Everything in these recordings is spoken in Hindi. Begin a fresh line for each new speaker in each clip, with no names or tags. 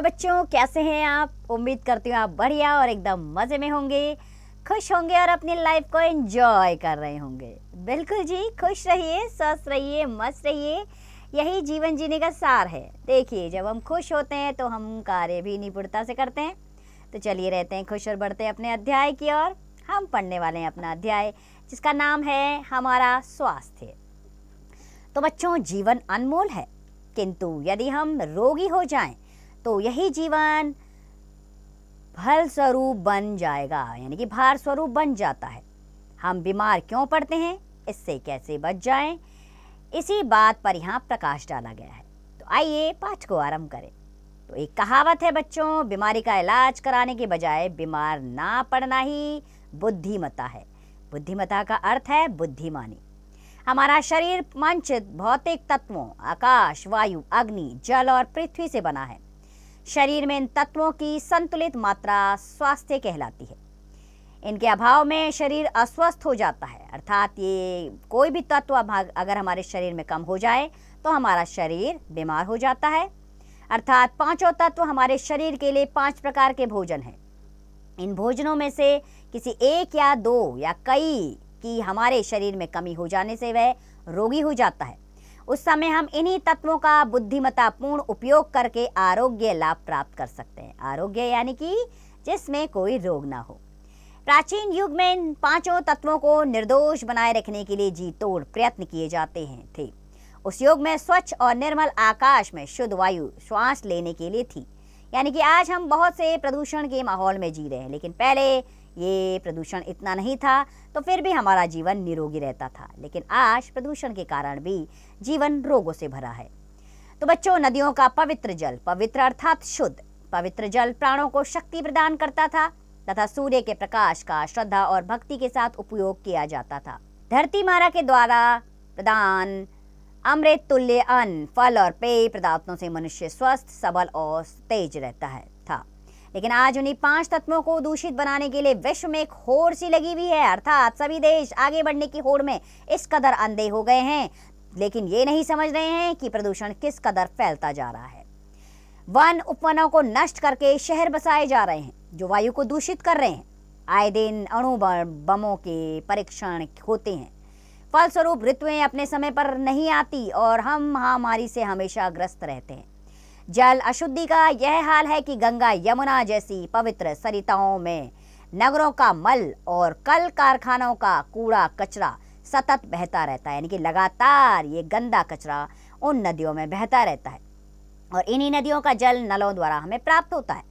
हेलो बच्चों, कैसे हैं आप? उम्मीद करती हूँ आप बढ़िया और एकदम मज़े में होंगे, खुश होंगे और अपनी लाइफ को एंजॉय कर रहे होंगे। बिल्कुल जी, खुश रहिए, स्वस्थ रहिए, मस्त रहिए, यही जीवन जीने का सार है। देखिए, जब हम खुश होते हैं तो हम कार्य भी निपुणता से करते हैं। तो चलिए रहते हैं खुश और बढ़ते हैं अपने अध्याय की ओर। हम पढ़ने वाले हैं अपना अध्याय जिसका नाम है हमारा स्वास्थ्य। तो बच्चों, जीवन अनमोल है, किंतु यदि हम रोगी हो जाएं तो यही जीवन फल स्वरूप बन जाएगा, यानी कि भार स्वरूप बन जाता है। हम बीमार क्यों पड़ते हैं, इससे कैसे बच जाएं, इसी बात पर यहाँ प्रकाश डाला गया है। तो आइए पाठ को आरंभ करें। तो एक कहावत है बच्चों, बीमारी का इलाज कराने के बजाय बीमार ना पड़ना ही बुद्धिमता है। बुद्धिमता का अर्थ है बुद्धिमानी। हमारा शरीर पंच भौतिक तत्वों आकाश, वायु, अग्नि, जल और पृथ्वी से बना है। शरीर में इन तत्वों की संतुलित मात्रा स्वास्थ्य कहलाती है। इनके अभाव में शरीर अस्वस्थ हो जाता है, अर्थात ये कोई भी तत्व अगर हमारे शरीर में कम हो जाए तो हमारा शरीर बीमार हो जाता है। अर्थात पांचों तत्व हमारे शरीर के लिए 5 प्रकार के भोजन हैं। इन भोजनों में से किसी एक या 2 या कई की हमारे शरीर में कमी हो जाने से वह रोगी हो जाता है। उस समय हम इन्हीं तत्वों का बुद्धिमत्तापूर्ण उपयोग करके आरोग्य लाभ प्राप्त कर सकते हैं। आरोग्य यानी कि जिसमें कोई रोग ना हो। प्राचीन युग में इन 5 तत्वों को निर्दोष बनाए रखने के लिए जी तोड़ प्रयत्न किए जाते हैं थे। उस युग में स्वच्छ और निर्मल आकाश में शुद्ध वायु श्वास लेने के लिए थी। यानी कि आज हम बहुत से प्रदूषण के माहौल में जी रहे हैं, लेकिन पहले ये प्रदूषण इतना नहीं था, तो फिर भी हमारा जीवन निरोगी रहता था। लेकिन आज प्रदूषण के कारण भी जीवन रोगों से भरा है। तो बच्चों, नदियों का पवित्र जल, पवित्र अर्थात शुद्ध, पवित्र जल प्राणों को शक्ति प्रदान करता था तथा सूर्य के प्रकाश का श्रद्धा और भक्ति के साथ उपयोग किया जाता था। धरती माता के द्वारा प्रदान अमृत तुल्य अन्न, फल और पेय पदार्थों से मनुष्य स्वस्थ, सबल और तेज रहता है था। लेकिन आज उन्हीं 5 तत्वों को दूषित बनाने के लिए विश्व में एक होड़ सी लगी हुई है। अर्थात सभी देश आगे बढ़ने की होड़ में इस कदर अंधे हो गए हैं, लेकिन ये नहीं समझ रहे हैं कि प्रदूषण किस कदर फैलता जा रहा है। वन उपवनों को नष्ट करके शहर बसाए जा रहे हैं जो वायु को दूषित कर रहे हैं। आए दिन अणु बमों के परीक्षण होते हैं। फलस्वरूप ऋतुएं अपने समय पर नहीं आती और हम महामारी से हमेशा ग्रस्त रहते हैं। जल अशुद्धि का यह हाल है कि गंगा, यमुना जैसी पवित्र सरिताओं में नगरों का मल और कल कारखानों का कूड़ा कचरा सतत बहता रहता है। यानी कि लगातार ये गंदा कचरा उन नदियों में बहता रहता है और इन्हीं नदियों का जल नलों द्वारा हमें प्राप्त होता है।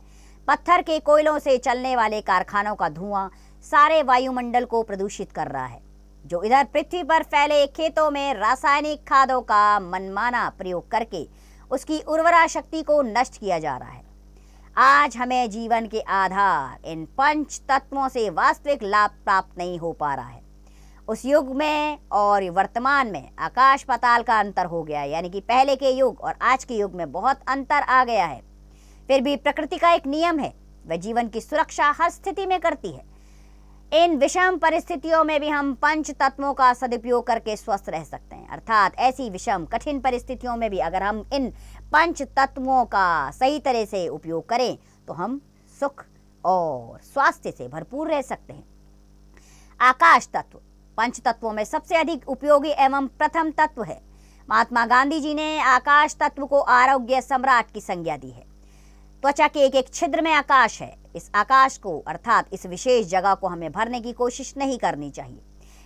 पत्थर के कोयलों से चलने वाले कारखानों का धुआं सारे वायुमंडल को प्रदूषित कर रहा है। जो इधर पृथ्वी पर फैले खेतों में रासायनिक खादों का मनमाना प्रयोग करके उसकी उर्वरा शक्ति को नष्ट किया जा रहा है। आज हमें जीवन के आधार इन 5 तत्वों से वास्तविक लाभ प्राप्त नहीं हो पा रहा है। उस युग में और वर्तमान में आकाश पाताल का अंतर हो गया है। यानी कि पहले के युग और आज के युग में बहुत अंतर आ गया है। फिर भी प्रकृति का एक नियम है, वह जीवन की सुरक्षा हर स्थिति में करती है। इन विषम परिस्थितियों में भी हम 5 तत्वों का सदुपयोग करके स्वस्थ रह सकते हैं। अर्थात ऐसी विषम कठिन परिस्थितियों में भी अगर हम इन 5 तत्वों का सही तरह से उपयोग करें तो हम सुख और स्वास्थ्य से भरपूर रह सकते हैं। आकाश तत्व 5 तत्वों में सबसे अधिक उपयोगी एवं प्रथम तत्व है। महात्मा गांधी जी ने आकाश तत्व को आरोग्य सम्राट की संज्ञा दी है। त्वचा के एक एक छिद्र में आकाश है। इस आकाश को अर्थात इस विशेष जगह को हमें भरने की कोशिश नहीं करनी चाहिए।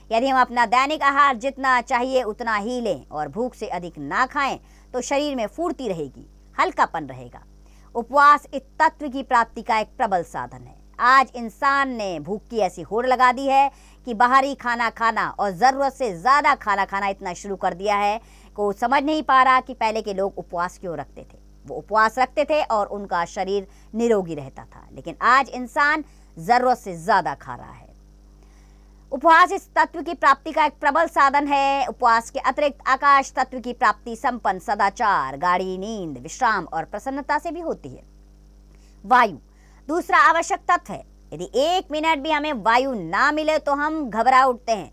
यदि हम अपना दैनिक आहार जितना चाहिए उतना ही लें और भूख से अधिक ना खाएं तो शरीर में फुर्ती रहेगी, हल्कापन रहेगा। उपवास इस तत्व की प्राप्ति का एक प्रबल साधन है। आज इंसान ने भूख की ऐसी होड़ लगा दी है कि बाहरी खाना खाना और ज़रूरत से ज़्यादा खाना खाना इतना शुरू कर दिया है को समझ नहीं पा रहा कि पहले के लोग उपवास क्यों रखते थे। वो उपवास रखते थे और उनका शरीर निरोगी रहता था, लेकिन आज इंसान ज़रूरत से ज़्यादा खा रहा है। उपवास इस तत्व की प्राप्ति का एक प्रबल साधन है। उपवास के अतिरिक्त आकाश तत्व की प्राप्ति संपन्न सदाचार, गाढ़ी नींद, विश्राम और प्रसन्नता से भी होती है। वायु दूसरा आवश्यक तत्व है। यदि 1 मिनट भी हमें वायु ना मिले तो हम घबरा उठते हैं।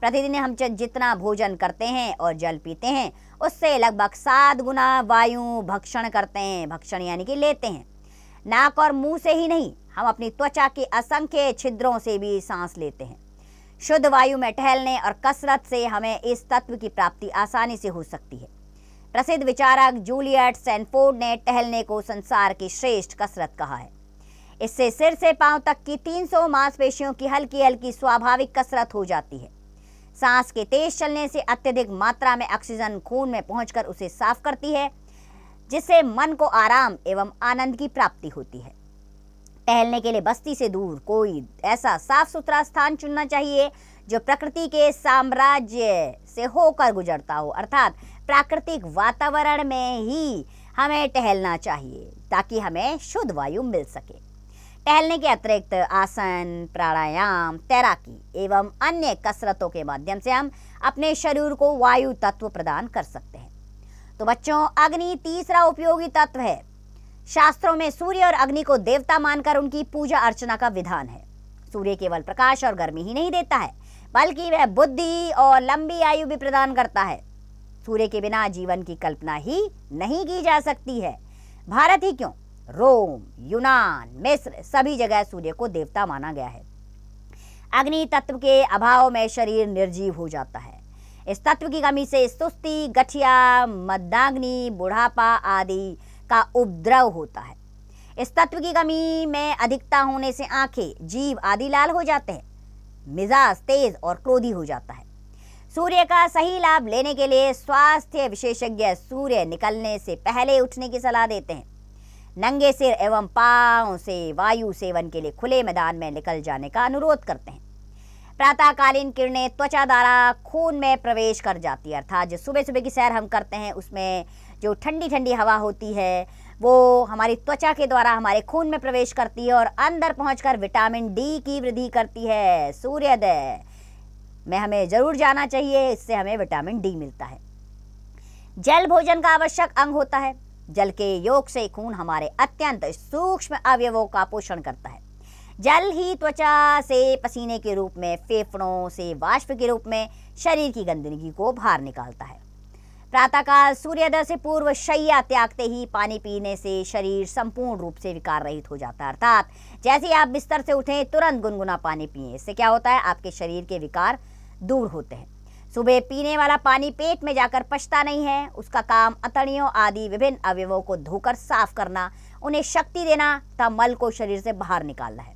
प्रतिदिन हम जितना भोजन करते हैं और जल पीते हैं उससे लगभग 7 गुना वायु भक्षण करते हैं। भक्षण यानी कि लेते हैं। नाक और मुंह से ही नहीं, हम अपनी त्वचा के असंख्य छिद्रों से भी सांस लेते हैं। शुद्ध वायु में टहलने और कसरत से हमें इस तत्व की प्राप्ति आसानी से हो सकती है। प्रसिद्ध विचारक जूलियट सैनफोर्ड ने टहलने को संसार की श्रेष्ठ कसरत कहा है। इससे सिर से पांव तक की 300 मांसपेशियों की हल्की हल्की स्वाभाविक कसरत हो जाती है। सांस के तेज चलने से अत्यधिक मात्रा में ऑक्सीजन खून में पहुंचकर उसे साफ करती है, जिससे मन को आराम एवं आनंद की प्राप्ति होती है। टहलने के लिए बस्ती से दूर कोई ऐसा साफ सुथरा स्थान चुनना चाहिए जो प्रकृति के साम्राज्य से होकर गुजरता हो, अर्थात प्राकृतिक वातावरण में ही हमें टहलना चाहिए ताकि हमें शुद्ध वायु मिल सके। टहलने के अतिरिक्त आसन, प्राणायाम, तैराकी एवं अन्य कसरतों के माध्यम से हम अपने शरीर को वायु तत्व प्रदान कर सकते हैं। तो बच्चों, अग्नि तीसरा उपयोगी तत्व है। शास्त्रों में सूर्य और अग्नि को देवता मानकर उनकी पूजा अर्चना का विधान है। सूर्य केवल प्रकाश और गर्मी ही नहीं देता है, बल्कि वह बुद्धि और लंबी आयु भी प्रदान करता है। सूर्य के बिना जीवन की कल्पना ही नहीं की जा सकती है। भारत ही क्यों, रोम, यूनान, मिस्र, सभी जगह सूर्य को देवता माना गया है। अग्नि तत्व के अभाव में शरीर निर्जीव हो जाता है। इस तत्व की कमी से सुस्ती, गठिया, मदाग्नि, बुढ़ापा आदि का उपद्रव होता है। इस तत्व की कमी में अधिकता होने से आंखें, जीभ आदि लाल हो जाते हैं। मिजाज तेज और क्रोधी हो जाता है। सूर्य का सही लाभ लेने के लिए स्वास्थ्य विशेषज्ञ सूर्य निकलने से पहले उठने की सलाह देते हैं। नंगे सिर एवं पांव से वायु सेवन के लिए खुले मैदान में निकल जाने का अनुरोध करते हैं। प्रातःकालीन किरणें त्वचा द्वारा खून में प्रवेश कर जाती है, अर्थात जो सुबह सुबह की सैर हम करते हैं उसमें जो ठंडी ठंडी हवा होती है वो हमारी त्वचा के द्वारा हमारे खून में प्रवेश करती है और अंदर पहुंचकर विटामिन डी की वृद्धि करती है। सूर्योदय में हमें जरूर जाना चाहिए, इससे हमें विटामिन डी मिलता है। जल भोजन का आवश्यक अंग होता है। जल के योग से खून हमारे अत्यंत सूक्ष्म अवयवों का पोषण करता है। जल ही त्वचा से पसीने के रूप में, फेफड़ों से वाष्प के रूप में शरीर की गंदगी को बाहर निकालता है। प्रातःकाल सूर्योदय से पूर्व शैया त्यागते ही पानी पीने से शरीर संपूर्ण रूप से विकार रहित हो जाता है, अर्थात जैसे ही आप बिस्तर से उठें तुरंत गुनगुना पानी पिएं। इससे क्या होता है, आपके शरीर के विकार दूर होते हैं। सुबह पीने वाला पानी पेट में जाकर पचता नहीं है। उसका काम अतड़ियों आदि विभिन्न अवयवों को धोकर साफ करना, उन्हें शक्ति देना तथा मल को शरीर से बाहर निकालना है।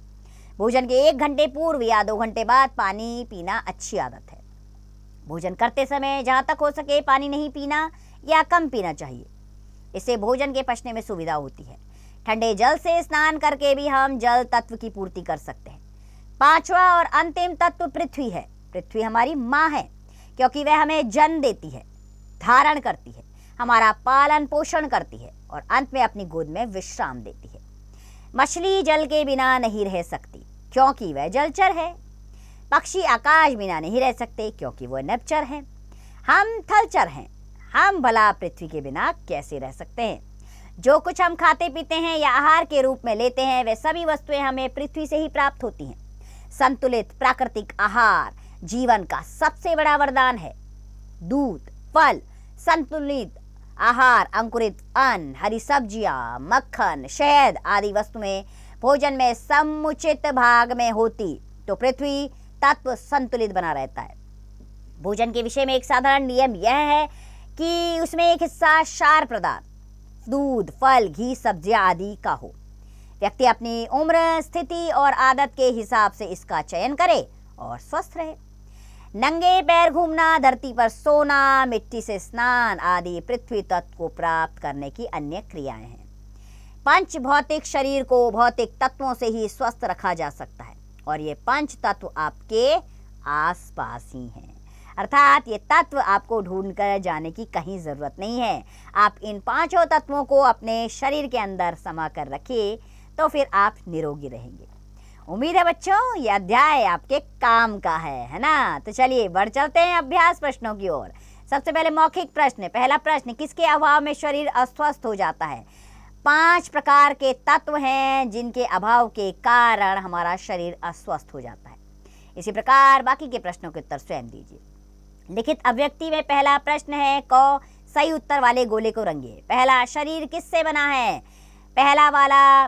भोजन के 1 घंटे पूर्व या 2 घंटे बाद पानी पीना अच्छी आदत है। भोजन करते समय जहाँ तक हो सके पानी नहीं पीना या कम पीना चाहिए। इससे भोजन के पचने में सुविधा होती है। ठंडे जल से स्नान करके भी हम जल तत्व की पूर्ति कर सकते हैं। 5वां और अंतिम तत्व पृथ्वी है। पृथ्वी हमारी माँ है, क्योंकि वह हमें जन्म देती है, धारण करती है, हमारा पालन पोषण करती है और अंत में अपनी गोद में विश्राम देती है। मछली जल के बिना नहीं रह सकती, क्योंकि वह जलचर है। पक्षी आकाश बिना नहीं रह सकते, क्योंकि वह नभचर हैं। हम थलचर हैं, हम भला पृथ्वी के बिना कैसे रह सकते हैं। जो कुछ हम खाते पीते हैं या आहार के रूप में लेते हैं, वे सभी वस्तुएं हमें पृथ्वी से ही प्राप्त होती हैं। संतुलित प्राकृतिक आहार जीवन का सबसे बड़ा वरदान है। दूध, फल, संतुलित आहार, अंकुरित अन्न, हरी सब्जियां, मक्खन, शहद आदि वस्तुएं भोजन में समुचित भाग में होती तो पृथ्वी तत्व संतुलित बना रहता है। भोजन के विषय में एक साधारण नियम यह है कि उसमें एक हिस्सा क्षार पदार्थ, दूध, फल, घी, सब्जियां आदि का हो। व्यक्ति अपनी उम्र, स्थिति और आदत के हिसाब से इसका चयन करे और स्वस्थ रहे। नंगे पैर घूमना, धरती पर सोना, मिट्टी से स्नान आदि पृथ्वी तत्व को प्राप्त करने की अन्य क्रियाएं हैं। पंच भौतिक शरीर को भौतिक तत्वों से ही स्वस्थ रखा जा सकता है और ये पंच तत्व आपके आसपास ही हैं, अर्थात ये तत्व आपको ढूंढ कर जाने की कहीं जरूरत नहीं है। आप इन 5 तत्वों को अपने शरीर के अंदर समा कर रखिए तो फिर आप निरोगी रहेंगे। उम्मीद है बच्चों ये अध्याय आपके काम का है ना। तो चलिए बढ़ चलते हैं अभ्यास प्रश्नों की ओर। सबसे पहले मौखिक प्रश्न। पहला प्रश्न, किसके अभाव में शरीर अस्वस्थ हो जाता है। 5 प्रकार के तत्व हैं जिनके अभाव के कारण हमारा शरीर अस्वस्थ हो जाता है। इसी प्रकार बाकी के प्रश्नों के उत्तर स्वयं दीजिए। लिखित अभिव्यक्ति में पहला प्रश्न है क, सही उत्तर वाले गोले को रंगिए। पहला, शरीर किससे बना है। पहला वाला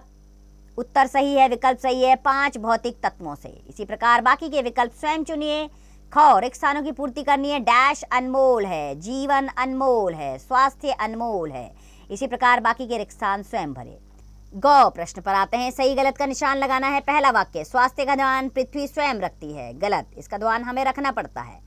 उत्तर सही है, विकल्प सही है 5 भौतिक तत्वों से। इसी प्रकार बाकी के विकल्प स्वयं चुनिए। ख, रिक्त स्थानों की पूर्ति करनी है। डैश अनमोल है, जीवन अनमोल है, स्वास्थ्य अनमोल है। इसी प्रकार बाकी के रिक्त स्थान स्वयं भरे। ग, प्रश्न पर आते हैं। सही गलत का निशान लगाना है। पहला वाक्य, स्वास्थ्य का ध्यान पृथ्वी स्वयं रखती है। गलत, इसका ध्यान हमें रखना पड़ता है।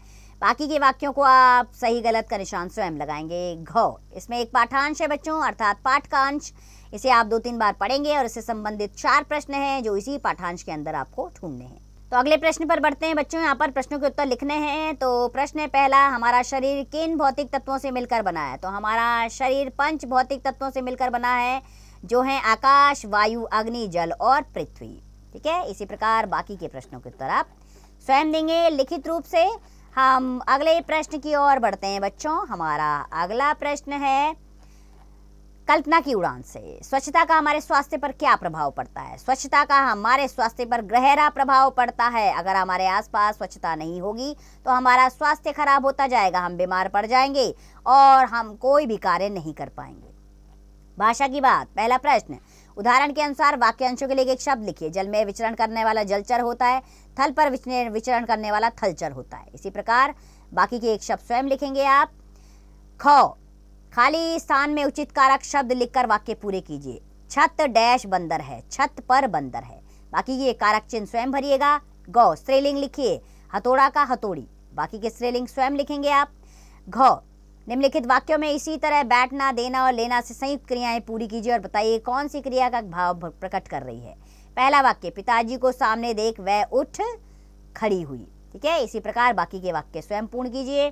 बाकी के वाक्यों को आप सही गलत का निशान स्वयं लगाएंगे। घ, इसमें एक पाठांश है बच्चों, अर्थात पाठ का अंश। इसे आप 2-3 बार पढ़ेंगे और इससे संबंधित 4 प्रश्न हैं जो इसी पाठांश के अंदर आपको ढूंढने हैं। तो अगले प्रश्न पर बढ़ते हैं बच्चों। यहाँ पर प्रश्नों के उत्तर लिखने हैं। तो प्रश्न है पहला, हमारा शरीर किन भौतिक तत्वों से मिलकर बना है? तो हमारा शरीर 5 भौतिक तत्वों से मिलकर बना है, जो हैं आकाश, वायु, अग्नि, जल और पृथ्वी। ठीक है। इसी प्रकार बाकी के प्रश्नों के उत्तर आप स्वयं देंगे लिखित रूप से। हम अगले प्रश्न की ओर बढ़ते हैं बच्चों। हमारा अगला प्रश्न है, कल्पना की उड़ान से स्वच्छता का हमारे स्वास्थ्य पर क्या प्रभाव पड़ता है? स्वच्छता का हमारे स्वास्थ्य पर गहरा प्रभाव पड़ता है। अगर हमारे आसपास स्वच्छता नहीं होगी तो हमारा स्वास्थ्य खराब होता जाएगा, हम बीमार पड़ जाएंगे और हम कोई भी कार्य नहीं कर पाएंगे। भाषा की बात, पहला प्रश्न, उदाहरण के अनुसार वाक्यांशों के लिए एक शब्द लिखिए। जल में विचरण करने वाला जलचर होता है, थल पर विचरण करने वाला थलचर होता है। इसी प्रकार बाकी के एक शब्द स्वयं लिखेंगे आप। ख, खाली स्थान में उचित कारक शब्द लिखकर वाक्य पूरे कीजिए। छत डैश बंदर है, छत पर बंदर है। बाकी के कारक चिन्ह स्वयं भरिएगा। ग, स्त्रीलिंग लिखिए, हथौड़ा का हथौड़ी। बाकी के स्त्रीलिंग स्वयं लिखेंगे आप। घ, निम्नलिखित वाक्यों में इसी तरह बैठना, देना और लेना से संयुक्त क्रियाएं पूरी कीजिए और बताइए कौन सी क्रिया का भाव प्रकट कर रही है। पहला वाक्य, पिताजी को सामने देख वह उठ खड़ी हुई। ठीक है। इसी प्रकार बाकी के वाक्य स्वयं पूर्ण कीजिए।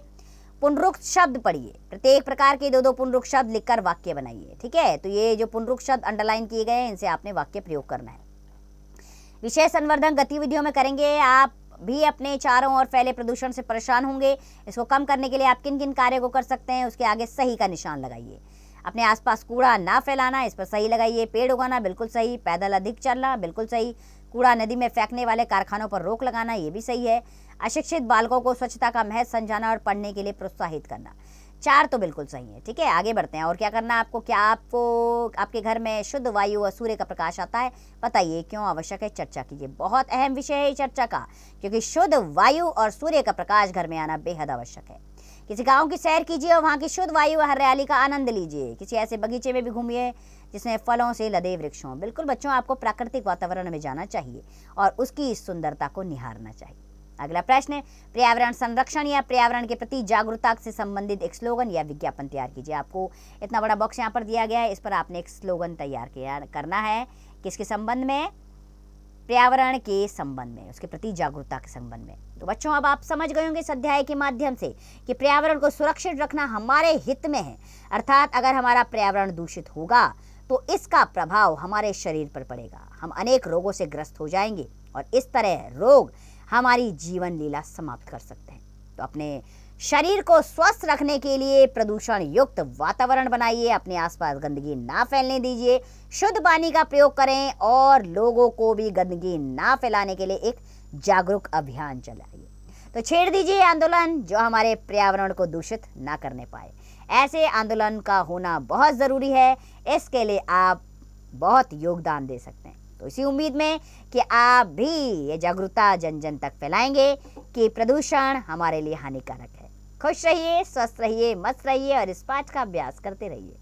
पुनरुक्त शब्द पढ़िए, प्रत्येक प्रकार के 2-2 पुनरुक्त शब्द लिखकर वाक्य बनाइए। ठीक है। तो ये जो पुनरुक्त शब्द अंडरलाइन किए गए हैं, इनसे आपने वाक्य प्रयोग करना है। विषय संवर्धन गतिविधियों में करेंगे। आप भी अपने चारों ओर फैले प्रदूषण से परेशान होंगे। इसको कम करने के लिए आप किन किन कार्यों को कर सकते हैं, उसके आगे सही का निशान लगाइए। अपने आसपास कूड़ा ना फैलाना, इस पर सही लगाइए। पेड़ उगाना, बिल्कुल सही। पैदल अधिक चलना, बिल्कुल सही। कूड़ा नदी में फेंकने वाले कारखानों पर रोक लगाना, ये भी सही है। अशिक्षित बालकों को स्वच्छता का महत्व समझाना और पढ़ने के लिए प्रोत्साहित करना, 4 तो बिल्कुल सही है। ठीक है। आगे बढ़ते हैं। और क्या करना है आपको? क्या आपको आपके घर में शुद्ध वायु और सूर्य का प्रकाश आता है? बताइए क्यों आवश्यक है, चर्चा कीजिए। बहुत अहम विषय है चर्चा का, क्योंकि शुद्ध वायु और सूर्य का प्रकाश घर में आना बेहद आवश्यक है। किसी गांव की सैर कीजिए और वहाँ की शुद्ध वायु और हरियाली का आनंद लीजिए। किसी ऐसे बगीचे में भी घूमिए जिसमें फलों से लदे वृक्ष हों। बिल्कुल बच्चों, आपको प्राकृतिक वातावरण में जाना चाहिए और उसकी सुंदरता को निहारना चाहिए। अगला प्रश्न, पर्यावरण संरक्षण या पर्यावरण के प्रति जागरूकता से संबंधित एक स्लोगन या विज्ञापन तैयार कीजिए। आपको इतना बड़ा बॉक्स यहाँ पर दिया गया है, इस पर आपने एक स्लोगन तैयार करना है। किसके संबंध में? पर्यावरण के संबंध में, उसके प्रति जागरूकता के संबंध में। तो बच्चों, अब आप समझ गए होंगे इस अध्याय के माध्यम से कि पर्यावरण को सुरक्षित रखना हमारे हित में है। अर्थात अगर हमारा पर्यावरण दूषित होगा तो इसका प्रभाव हमारे शरीर पर पड़ेगा, हम अनेक रोगों से ग्रस्त हो जाएंगे और इस तरह रोग हमारी जीवन लीला समाप्त कर सकते हैं। तो अपने शरीर को स्वस्थ रखने के लिए प्रदूषण युक्त वातावरण बनाइए, अपने आसपास गंदगी ना फैलने दीजिए, शुद्ध पानी का प्रयोग करें और लोगों को भी गंदगी ना फैलाने के लिए एक जागरूक अभियान चलाइए। तो छेड़ दीजिए आंदोलन जो हमारे पर्यावरण को दूषित ना करने पाए। ऐसे आंदोलन का होना बहुत ज़रूरी है, इसके लिए आप बहुत योगदान दे सकते हैं। तो इसी उम्मीद में कि आप भी ये जागरूकता जन जन तक फैलाएंगे कि प्रदूषण हमारे लिए हानिकारक है। खुश रहिए, स्वस्थ रहिए, मस्त रहिए और इस पाठ का अभ्यास करते रहिए।